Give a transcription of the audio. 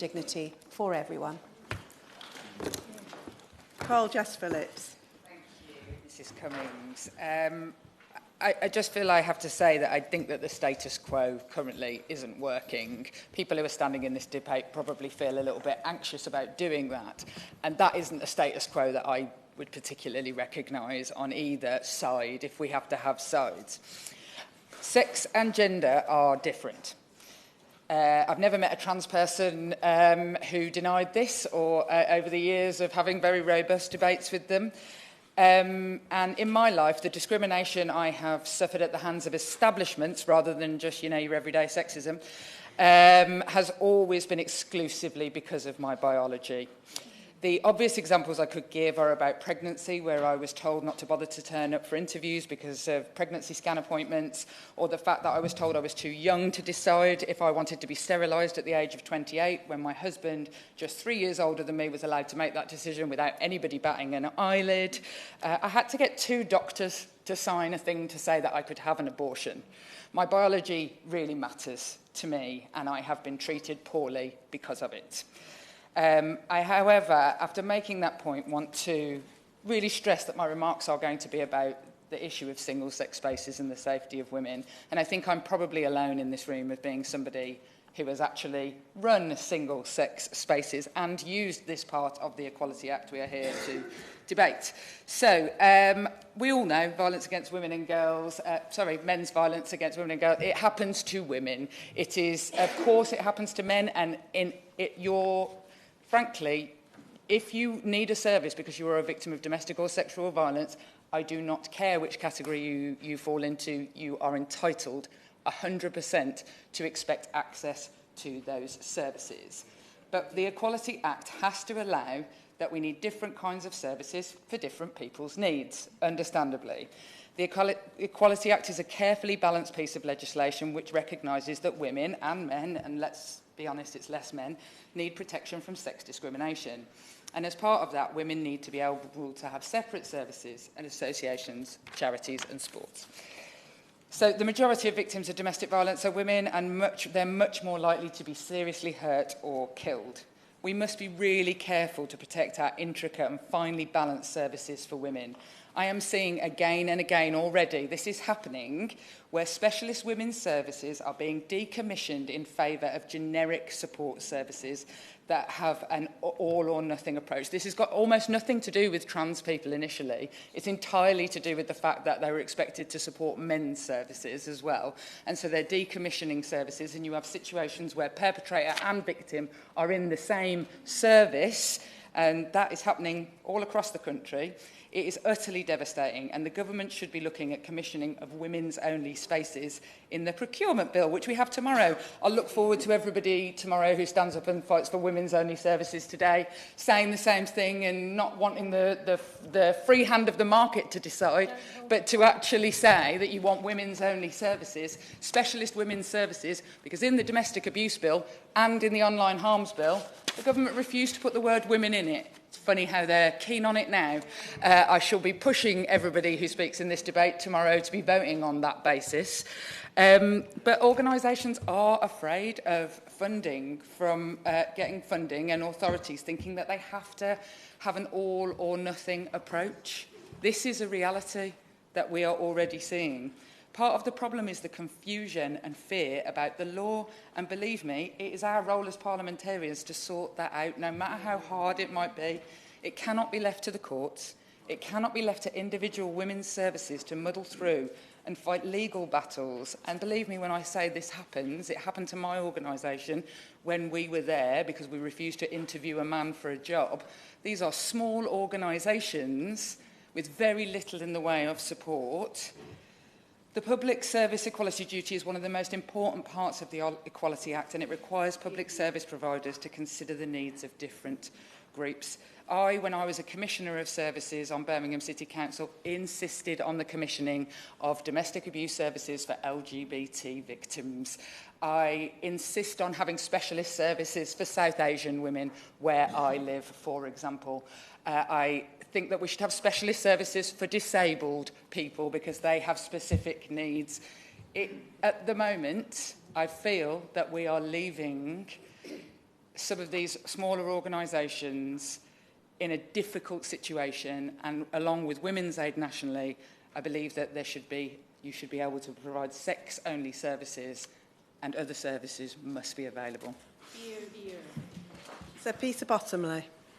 dignity for everyone. Jess Phillips. Thank you, Mrs Cummings. I just feel I have to say that I think that the status quo currently isn't working. People who are standing in this debate probably feel a little bit anxious about doing that. And that isn't a status quo that I would particularly recognise on either side, if we have to have sides. Sex and gender are different. I've never met a trans person who denied this or over the years of having very robust debates with them. And in my life, the discrimination I have suffered at the hands of establishments, rather than just, your everyday sexism, has always been exclusively because of my biology. The obvious examples I could give are about pregnancy, where I was told not to bother to turn up for interviews because of pregnancy scan appointments, or the fact that I was told I was too young to decide if I wanted to be sterilised at the age of 28, when my husband, just 3 years older than me, was allowed to make that decision without anybody batting an eyelid. I had to get 2 doctors to sign a thing to say that I could have an abortion. My biology really matters to me, and I have been treated poorly because of it. I, however, after making that point, want to really stress that my remarks are going to be about the issue of single-sex spaces and the safety of women. And I think I'm probably alone in this room of being somebody who has actually run single-sex spaces and used this part of the Equality Act we are here to debate. So, we all know violence against women and girls, men's violence against women and girls, it happens to women. It is, of course, it happens to men, and frankly, if you need a service because you are a victim of domestic or sexual violence, I do not care which category you fall into, you are entitled 100% to expect access to those services. But the Equality Act has to allow that we need different kinds of services for different people's needs, understandably. The Equality Act is a carefully balanced piece of legislation which recognises that women and men, and let's be honest, it's less men, need protection from sex discrimination. And as part of that, women need to be able to have separate services and associations, charities and sports. So the majority of victims of domestic violence are women, and they're much more likely to be seriously hurt or killed. We must be really careful to protect our intricate and finely balanced services for women. I am seeing again and again already, this is happening, where specialist women's services are being decommissioned in favour of generic support services that have an all-or-nothing approach. This has got almost nothing to do with trans people initially. It's entirely to do with the fact that they were expected to support men's services as well. And so they're decommissioning services, and you have situations where perpetrator and victim are in the same service, and that is happening all across the country. It is utterly devastating, and the government should be looking at commissioning of women's-only spaces in the procurement bill, which we have tomorrow. I'll look forward to everybody tomorrow who stands up and fights for women's-only services today, saying the same thing and not wanting the free hand of the market to decide, but to actually say that you want women's-only services, specialist women's services, because in the domestic abuse bill and in the online harms bill, the government refused to put the word women in it. It's funny how they're keen on it now. I shall be pushing everybody who speaks in this debate tomorrow to be voting on that basis. But organisations are afraid of funding from getting funding, and authorities thinking that they have to have an all-or-nothing approach. This is a reality that we are already seeing. Part of the problem is the confusion and fear about the law, and believe me, it is our role as parliamentarians to sort that out, no matter how hard it might be. It cannot be left to the courts. It cannot be left to individual women's services to muddle through and fight legal battles. And believe me when I say this happens, it happened to my organisation when we were there because we refused to interview a man for a job. These are small organisations with very little in the way of support. The Public Service Equality Duty is one of the most important parts of the Equality Act, and it requires public service providers to consider the needs of different groups. When I was a Commissioner of Services on Birmingham City Council, insisted on the commissioning of domestic abuse services for LGBT victims. I insist on having specialist services for South Asian women where I live, for example. I think that we should have specialist services for disabled people because they have specific needs. At the moment, I feel that we are leaving some of these smaller organisations in a difficult situation, and along with Women's Aid nationally, I believe that you should be able to provide sex-only services, and other services must be available. Sir Peter Bottomley.